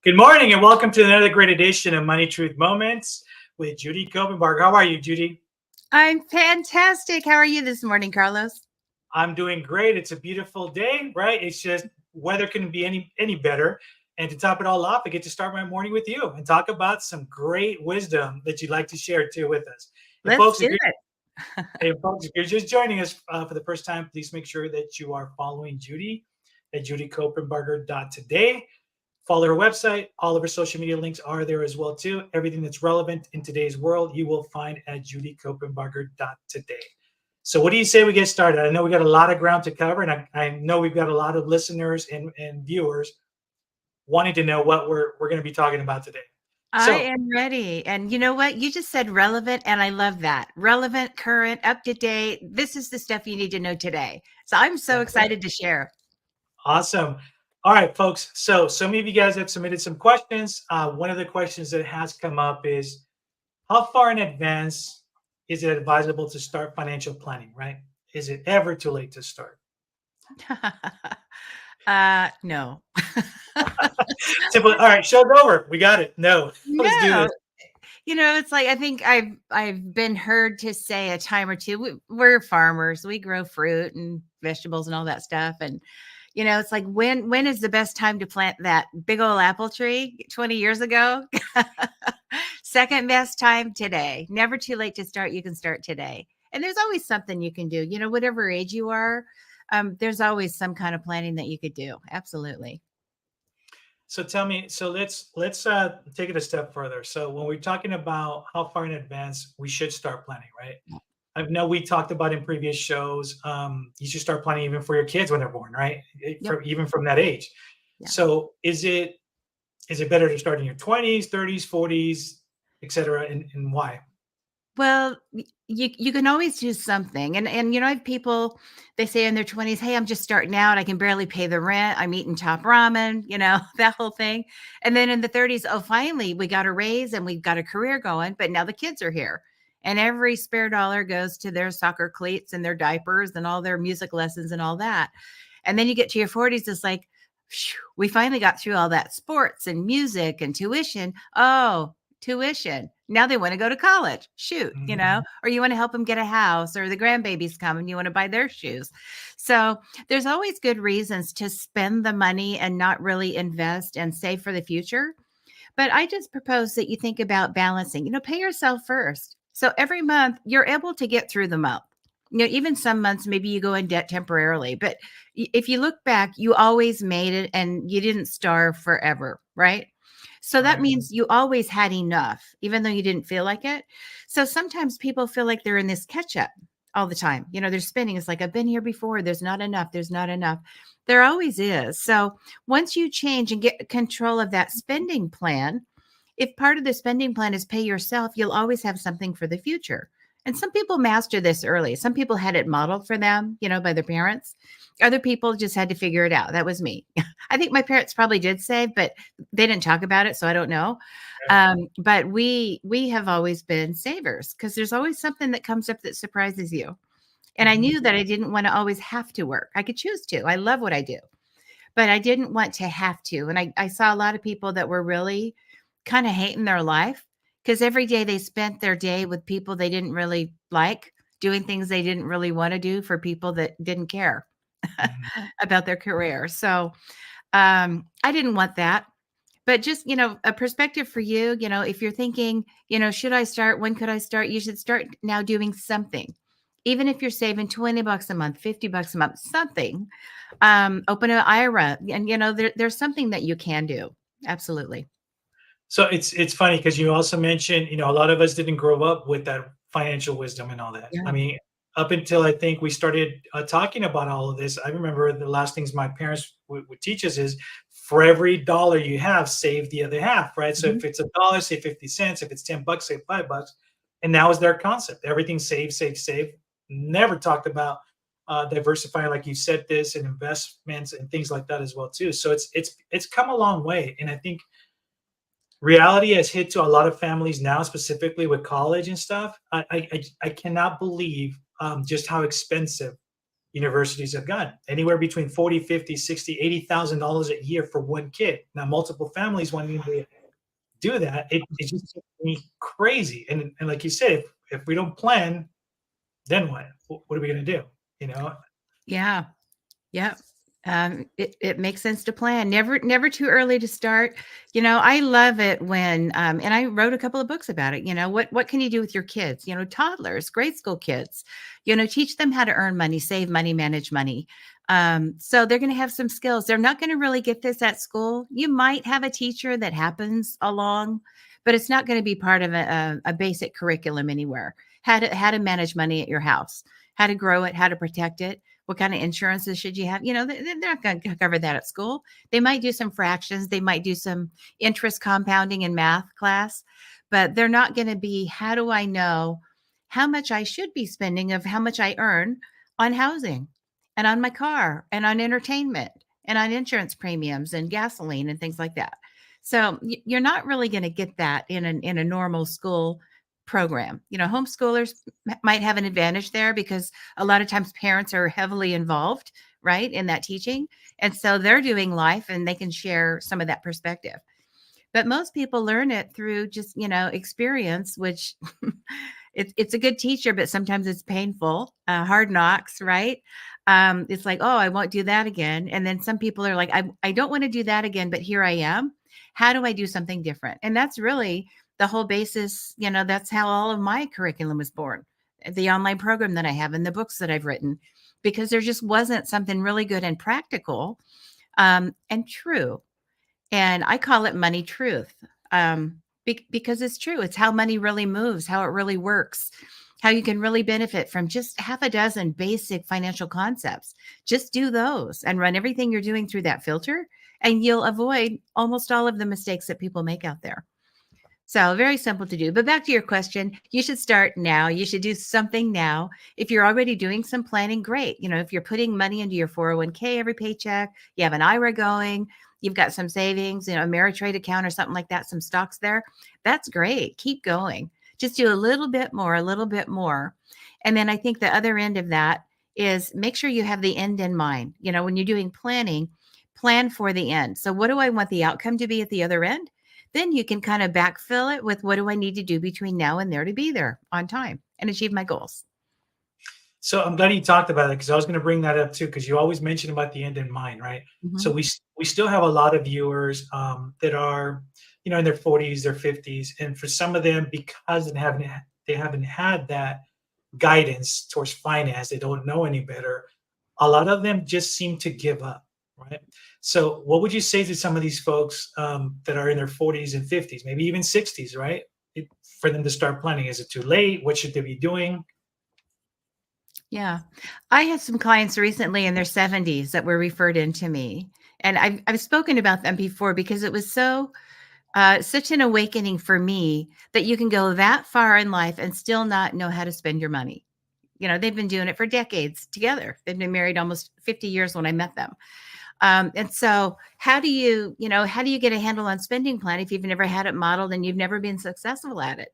Good morning and welcome to another great edition of Money Truth Moments with Judy Kopenbarg. How are you, Judy? I'm fantastic. How are you this morning, Carlos? I'm doing great. It's a beautiful day, right? It's just weather couldn't be any better. And to top it all off, I get to start my morning with you and talk about some great wisdom that you'd like to share too with us. And Let's folks, do it. if you're just joining us for the first time, please make sure that you are following Judy at judykopenbarger.today. Follow her website. All of her social media links are there as well too. Everything that's relevant in today's world, you will find at judykopenbarger.today. So what do you say we get started? I know we got a lot of ground to cover, and I know we've got a lot of listeners and viewers wanting to know what we're going to be talking about today. I So am ready. And you know what? You just said relevant, and I love that. Relevant, current, up to date. This is the stuff you need to know today. So I'm so that's it. excited to share. Awesome. All right, folks. So some of you guys have submitted some questions. One of the questions that has come up is, how far in advance is it advisable to start financial planning, right? Is it ever too late to start? No. Simple. All right, show's over. We got it. No, let's do No. this. It's like I think I've been heard to say a time or two. We're farmers. We grow fruit and vegetables and all that stuff. And it's like when is the best time to plant that big old apple tree? 20 years ago. Second best time today. Never too late to start. You can start today. And there's always something you can do. Whatever age you are, there's always some kind of planning that you could do. Absolutely. So tell me. So let's take it a step further. So when we're talking about how far in advance we should start planning, right? I know we talked about in previous shows. You should start planning even for your kids when they're born, right? Yep. Even from that age. Yeah. So is it better to start in your 20s, 30s, 40s, etc., and why? Well, you can always do something. And I have people, they say in their 20s, "Hey, I'm just starting out. I can barely pay the rent. I'm eating top ramen," that whole thing. And then in the 30s, "Oh, finally, we got a raise and we've got a career going, but now the kids are here." And every spare dollar goes to their soccer cleats and their diapers and all their music lessons and all that. And then you get to your 40s, it's like, phew, we finally got through all that sports and music and tuition. Oh, tuition. Now they want to go to college. Shoot, Mhm. or you want to help them get a house, or the grandbabies come and you want to buy their shoes. So there's always good reasons to spend the money and not really invest and save for the future. But I just propose that you think about balancing, pay yourself first. So every month you're able to get through the month. Even some months, maybe you go in debt temporarily, but if you look back, you always made it and you didn't starve forever, right? So that Right. means you always had enough, even though you didn't feel like it. So sometimes people feel like they're in this catch up all the time. They're spending. It's like, I've been here before. There's not enough. There's not enough. There always is. So once you change and get control of that spending plan, if part of the spending plan is pay yourself, you'll always have something for the future. And some people master this early. Some people had it modeled for them, by their parents. Other people just had to figure it out. That was me. I think my parents probably did save, but they didn't talk about it, so I don't know. But we have always been savers because there's always something that comes up that surprises you. And I Mhm. knew that I didn't want to always have to work. I could choose to. I love what I do, but I didn't want to have to. And I saw a lot of people that were really kind of hating their life because every day they spent their day with people they didn't really like, doing things they didn't really want to do for people that didn't care Mhm. about their career. So I didn't want that. But just, a perspective for you, if you're thinking, should I start? When could I start? You should start now doing something. Even if you're saving 20 bucks a month, 50 bucks a month, something, open an IRA. And, there's something that you can do. Absolutely. So it's funny because you also mentioned, a lot of us didn't grow up with that financial wisdom and all that. I Yeah. mean, up until I think we started talking about all of this, I remember the last things my parents would teach us is, for every dollar you have, save the other half, right? So Mhm. if it's a dollar, say 50 cents. If it's 10 bucks, say $5. And that was their concept. Everything save, save, save. Never talked about diversifying, like you said, this and investments and things like that as well too. So it's come a long way, and I think reality has hit to a lot of families now, specifically with college and stuff. I cannot believe just how expensive universities have got anywhere between 40, 50, 60, $80,000 a year for one kid. Now, multiple families wanting to do that, it just makes me crazy. And like you said, if we don't plan, then what? What are we going to do? You know? Yeah. Yeah. It makes sense to plan. Never too early to start. I love it when, and I wrote a couple of books about it. What can you do with your kids? Toddlers, grade school kids. Teach them how to earn money, save money, manage money. So they're going to have some skills. They're not going to really get this at school. You might have a teacher that happens along, but it's not going to be part of a basic curriculum anywhere. How to manage money at your house, how to grow it, how to protect it. What kind of insurances should you have? They're not going to cover that at school. They might do some fractions. They might do some interest compounding in math class, but they're not going to be, how do I know how much I should be spending of how much I earn on housing and on my car and on entertainment and on insurance premiums and gasoline and things like that. So you're not really going to get that in a normal school program. Homeschoolers might have an advantage there because a lot of times parents are heavily involved, right, in that teaching. And so they're doing life and they can share some of that perspective. But most people learn it through just, experience, which it's a good teacher, but sometimes it's painful, hard knocks, right? It's like, oh, I won't do that again. And then some people are like, I don't want to do that again, but here I am. How do I do something different? And that's really the whole basis. That's how all of my curriculum was born, the online program that I have and the books that I've written, because there just wasn't something really good and practical and true. And I call it money truth, because it's true. It's how money really moves, how it really works, how you can really benefit from just half a dozen basic financial concepts. Just do those and run everything you're doing through that filter, and you'll avoid almost all of the mistakes that people make out there. So very simple to do. But back to your question, you should start now. You should do something now. If you're already doing some planning, great. If you're putting money into your 401k every paycheck, you have an IRA going, you've got some savings, a Ameritrade account or something like that, some stocks there. That's great. Keep going. Just do a little bit more, a little bit more. And then I think the other end of that is make sure you have the end in mind. When you're doing planning, plan for the end. So what do I want the outcome to be at the other end? Then you can kind of backfill it with, what do I need to do between now and there to be there on time and achieve my goals? So I'm glad you talked about it, because I was going to bring that up too, because you always mention about the end in mind, right? So Mhm. we still have a lot of viewers that are, in their 40s, their 50s, and for some of them, because they haven't had that guidance towards finance, they don't know any better. A lot of them just seem to give up, right? So what would you say to some of these folks that are in their 40s and 50s, maybe even 60s, right? For them to start planning, is it too late? What should they be doing? Yeah. I had some clients recently in their 70s that were referred in to me. And I've spoken about them before because it was such an awakening for me that you can go that far in life and still not know how to spend your money. They've been doing it for decades together. They've been married almost 50 years when I met them. And so how do you get a handle on spending plan if you've never had it modeled and you've never been successful at it?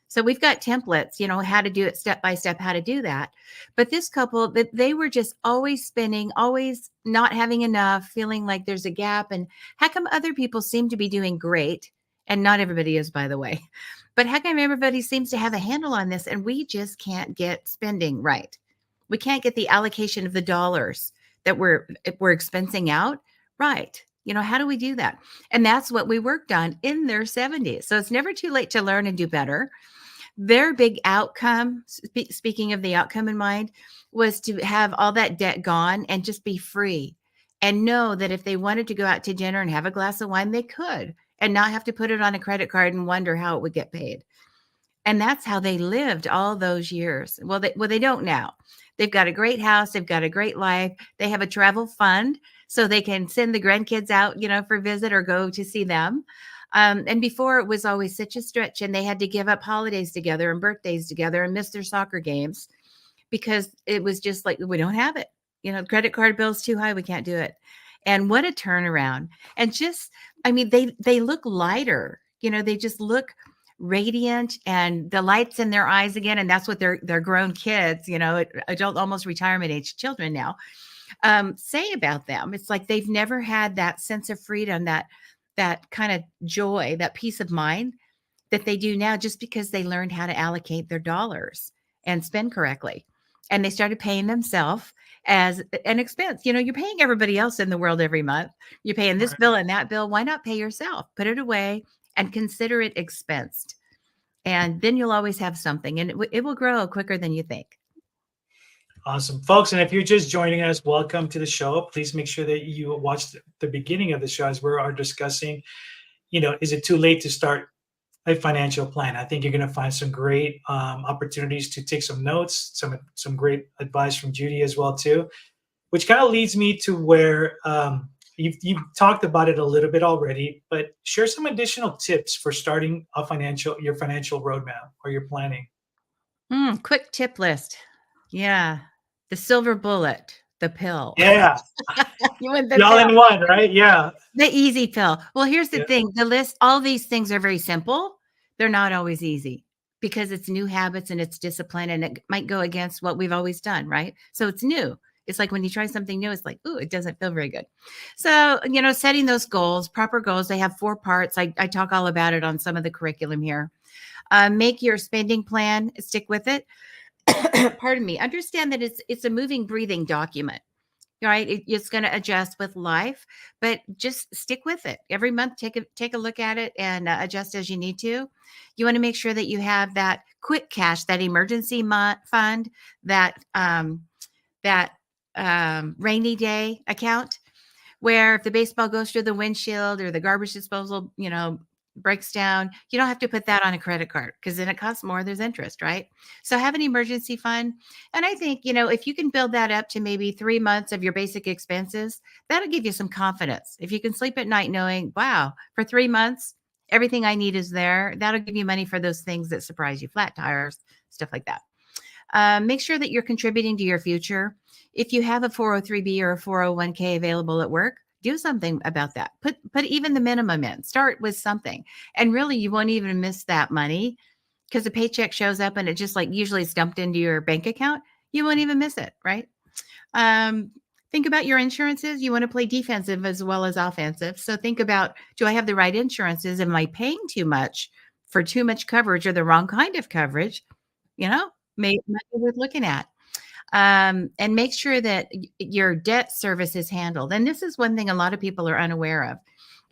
So we've got templates, how to do it step by step, how to do that. But this couple, that they were just always spending, always not having enough, feeling like there's a gap. And how come other people seem to be doing great? And not everybody is, by the way. But how come everybody seems to have a handle on this and we just can't get spending right? We can't get the allocation of the dollars that we're expensing out right. How do we do that? And that's what we worked on in their 70s. So it's never too late to learn and do better. Their big outcome, speaking of the outcome in mind, was to have all that debt gone and just be free and know that if they wanted to go out to dinner and have a glass of wine, they could, and not have to put it on a credit card and wonder how it would get paid. And that's how they lived all those years. Well, they don't now. They've got a great house. They've got a great life. They have a travel fund so they can send the grandkids out, for a visit or go to see them. And before, it was always such a stretch, and they had to give up holidays together and birthdays together and miss their soccer games because it was just like, we don't have it. Credit card bill's too high. We can't do it. And what a turnaround. And just, I mean, they look lighter. They just look radiant and the lights in their eyes again. And that's what they're grown kids, adult, almost retirement age children now, say about them. It's like they've never had that sense of freedom, that kind of joy, that peace of mind that they do now, just because they learned how to allocate their dollars and spend correctly. And they started paying themselves as an expense. You're paying everybody else in the world every month. You're paying this Right. bill and that bill. Why not pay yourself? Put it away and consider it expensed. And then you'll always have something, and it will grow quicker than you think. Awesome, folks. And if you're just joining us, welcome to the show. Please make sure that you watch the beginning of the show as we are discussing, is it too late to start a financial plan? I think you're going to find some great opportunities to take some notes, some great advice from Judy as well too, which kind of leads me to where you've talked about it a little bit already, but share some additional tips for starting your financial roadmap or your planning. Quick tip list. Yeah. The silver bullet, the pill. Yeah, You want the the pill. all-in-one, right? Yeah. The easy pill. Well, here's the Yeah. thing. The list, all these things are very simple. They're not always easy because it's new habits and it's discipline, and it might go against what we've always done, right? So it's new. It's like when you try something new, it's like, ooh, it doesn't feel very good. So, setting those goals, proper goals, they have 4 parts. I talk all about it on some of the curriculum here. Make your spending plan, stick with it. Pardon me. Understand that it's a moving, breathing document. Right, it's going to adjust with life, but just stick with it. Every month, take a look at it and adjust as you need to. You want to make sure that you have that quick cash, that emergency fund, that rainy day account, where if the baseball goes through the windshield or the garbage disposal, breaks down, you don't have to put that on a credit card, because then it costs more. There's interest, right? So have an emergency fund. And I think, if you can build that up to maybe 3 months of your basic expenses, that'll give you some confidence. If you can sleep at night knowing, wow, for 3 months, everything I need is there, that'll give you money for those things that surprise you, flat tires, stuff like that. Make sure that you're contributing to your future. If you have a 403B or a 401k available at work, do something about that. Put even the minimum in. Start with something. And really, you won't even miss that money, because the paycheck shows up and it just like usually is dumped into your bank account. You won't even miss it, right? Think about your insurances. You want to play defensive as well as offensive. So think about, do I have the right insurances? Am I paying too much for too much coverage or the wrong kind of coverage? Might be worth looking at. And make sure that your debt service is handled. And this is one thing a lot of people are unaware of.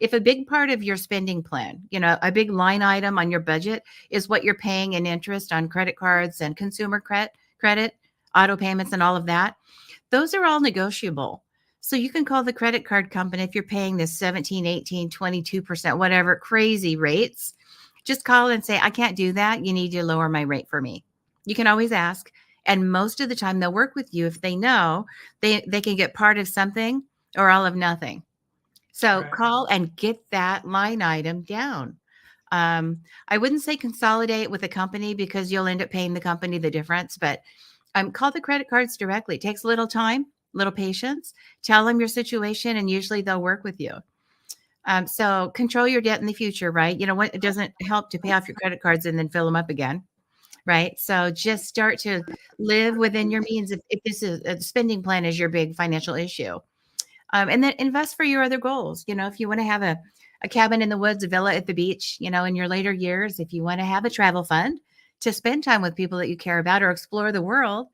If a big part of your spending plan, a big line item on your budget is what you're paying in interest on credit cards and consumer credit, auto payments and all of that, those are all negotiable. So you can call the credit card company if you're paying this 17, 18, 22%, whatever crazy rates. Just call and say, I can't do that. You need to lower my rate for me. You can always ask. And most of the time they'll work with you if they know they can get part of something or all of nothing. So Right. call and get that line item down. I wouldn't say consolidate with a company, because you'll end up paying the company the difference, but call the credit cards directly. It takes a little time, little patience. Tell them your situation, and usually they'll work with you. So control your debt in the future, right? It doesn't help to pay off your credit cards and then fill them up again. Right. So just start to live within your means if this is a spending plan is your big financial issue. And then invest for your other goals. If you want to have a cabin in the woods, a villa at the beach, in your later years, if you want to have a travel fund to spend time with people that you care about or explore the world,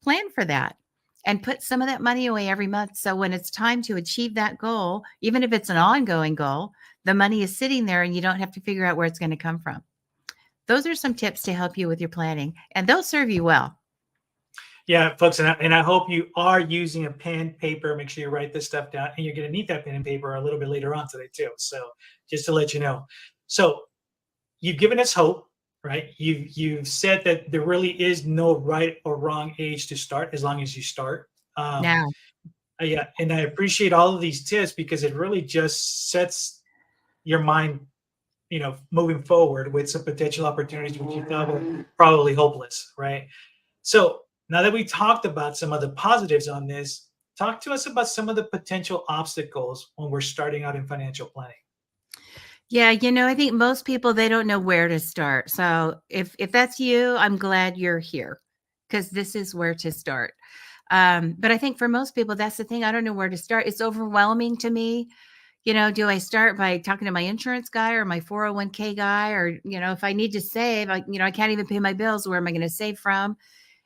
plan for that and put some of that money away every month. So when it's time to achieve that goal, even if it's an ongoing goal, the money is sitting there and you don't have to figure out where it's going to come from. Those are some tips to help you with your planning, and they'll serve you well. Yeah, folks, and I hope you are using a pen, paper. Make sure you write this stuff down, and you're going to need that pen and paper a little bit later on today too. So just to let you know. So you've given us hope, right? You've said that there really is no right or wrong age to start, as long as you start. Now, Yeah, and I appreciate all of these tips, because it really just sets your mind, moving forward with some potential opportunities which you thought were probably hopeless, right? So now that we talked about some of the positives on this, talk to us about some of the potential obstacles when we're starting out in financial planning. Yeah, I think most people, they don't know where to start. So if that's you, I'm glad you're here because this is where to start. But I think for most people, that's the thing. I don't know where to start. It's overwhelming to me. Do I start by talking to my insurance guy or my 401k guy? Or, if I need to save, I can't even pay my bills. Where am I going to save from?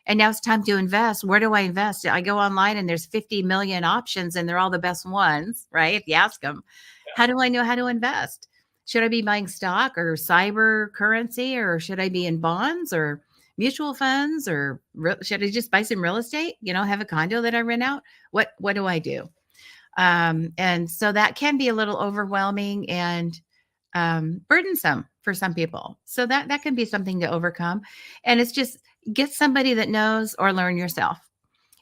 And now it's time to invest. Where do I invest? I go online and there's 50 million options and they're all the best ones, right? If you ask them, how do I know how to invest? Should I be buying stock or cyber currency, or should I be in bonds or mutual funds, or should I just buy some real estate? Have a condo that I rent out? What do I do? And so that can be a little overwhelming and burdensome for some people. So that can be something to overcome. And it's just get somebody that knows, or learn yourself.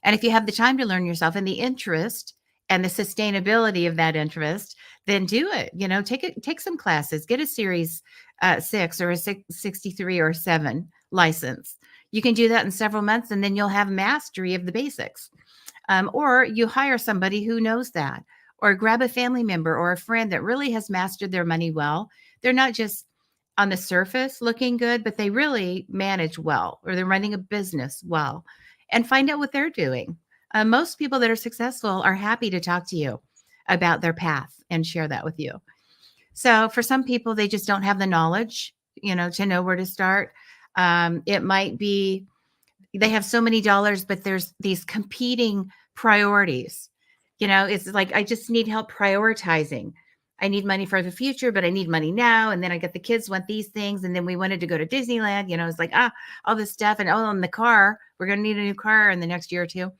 And if you have the time to learn yourself and the interest and the sustainability of that interest, then do it. Take some classes, get a series 6 or a 63 or 7 license. You can do that in several months, and then you'll have mastery of the basics. Or you hire somebody who knows that, or grab a family member or a friend that really has mastered their money well. They're not just on the surface looking good, but they really manage well, or they're running a business well, and find out what they're doing. Most people that are successful are happy to talk to you about their path and share that with you. So for some people, they just don't have the knowledge, to know where to start. It might be they have so many dollars, but there's these competing priorities. It's like, I just need help prioritizing. I need money for the future, but I need money now. And then I get the kids want these things. And then we wanted to go to Disneyland, it's like, all this stuff. And in the car, we're going to need a new car in the next year or two.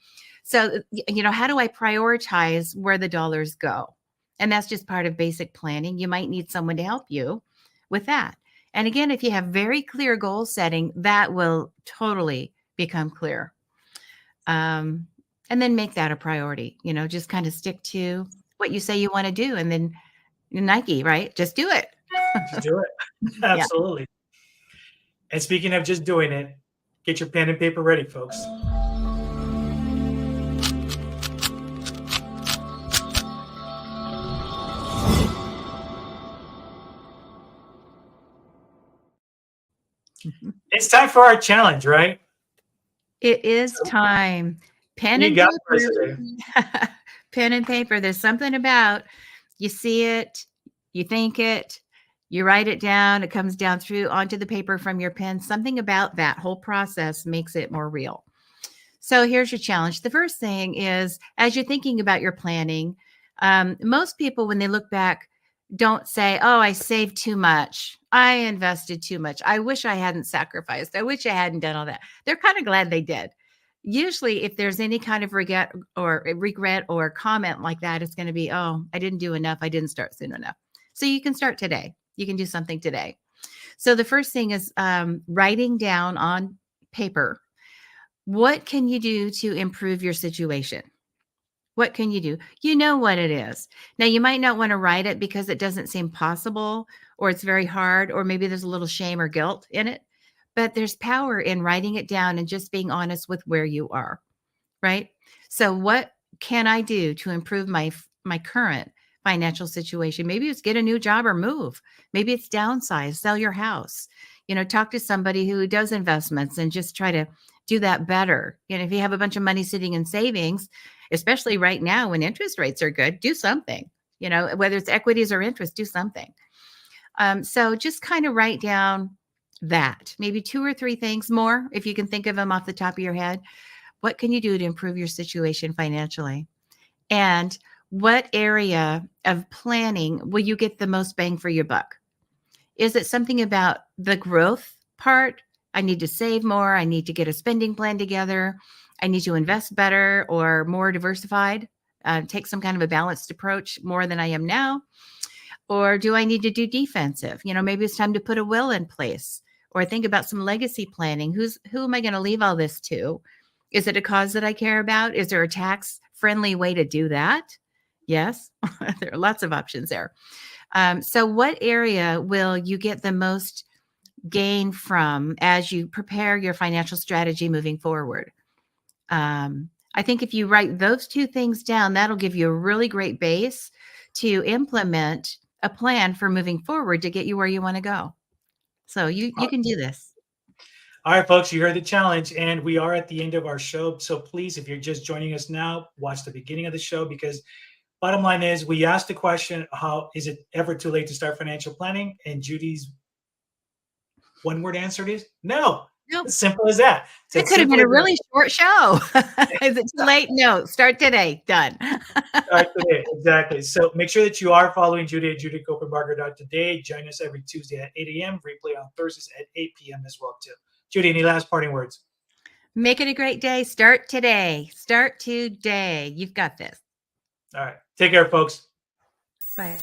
So, how do I prioritize where the dollars go? And that's just part of basic planning. You might need someone to help you with that. And again, if you have very clear goal setting, that will totally become clear. And then make that a priority, just kind of stick to what you say you want to do. And then Nike, right? Just do it. Just do it. Yeah. Absolutely. And speaking of just doing it, get your pen and paper ready, folks. It's time for our challenge, right? It is time. Pen You and got this paper. today. Pen and paper. There's something about, you see it, you think it, you write it down, it comes down through onto the paper from your pen. Something about that whole process makes it more real. So here's your challenge. The first thing is, as you're thinking about your planning, most people, when they look back, don't say, oh, I saved too much. I invested too much. I wish I hadn't sacrificed. I wish I hadn't done all that. They're kind of glad they did. Usually, if there's any kind of regret or comment like that, it's going to be, oh, I didn't do enough. I didn't start soon enough. So you can start today. You can do something today. So the first thing is writing down on paper, what can you do to improve your situation? What can you do? You know what it is. Now, you might not want to write it because it doesn't seem possible, or it's very hard, or maybe there's a little shame or guilt in it. But there's power in writing it down and just being honest with where you are, right? So what can I do to improve my current financial situation? Maybe it's get a new job or move. Maybe it's downsize, sell your house. Talk to somebody who does investments and just try to do that better. If you have a bunch of money sitting in savings, especially right now when interest rates are good, do something. Whether it's equities or interest, do something. So just kind of write down that, maybe 2 or 3 things more, if you can think of them off the top of your head. What can you do to improve your situation financially? And what area of planning will you get the most bang for your buck? Is it something about the growth part? I need to save more. I need to get a spending plan together. I need to invest better or more diversified, take some kind of a balanced approach more than I am now. Or do I need to do defensive? Maybe it's time to put a will in place, or think about some legacy planning. Who am I going to leave all this to? Is it a cause that I care about? Is there a tax friendly way to do that? Yes, there are lots of options there. So what area will you get the most gain from as you prepare your financial strategy moving forward? I think if you write those 2 things down, that'll give you a really great base to implement a plan for moving forward to get you where you want to go. So you can do this. All right, folks, you heard the challenge, and we are at the end of our show. So please, if you're just joining us now, watch the beginning of the show, because bottom line is we asked the question, how is it ever too late to start financial planning? And Judy's one word answer is no. Nope. As simple as that. It's That as could have simple been a as that. really short show. Is it too late? No. Start today. Done. Start today. Exactly. So make sure that you are following Judy at judycopenbarger.today. Join us every Tuesday at 8 a.m. Replay on Thursdays at 8 p.m. as well, too. Judy, any last parting words? Make it a great day. Start today. Start today. You've got this. All right. Take care, folks. Bye.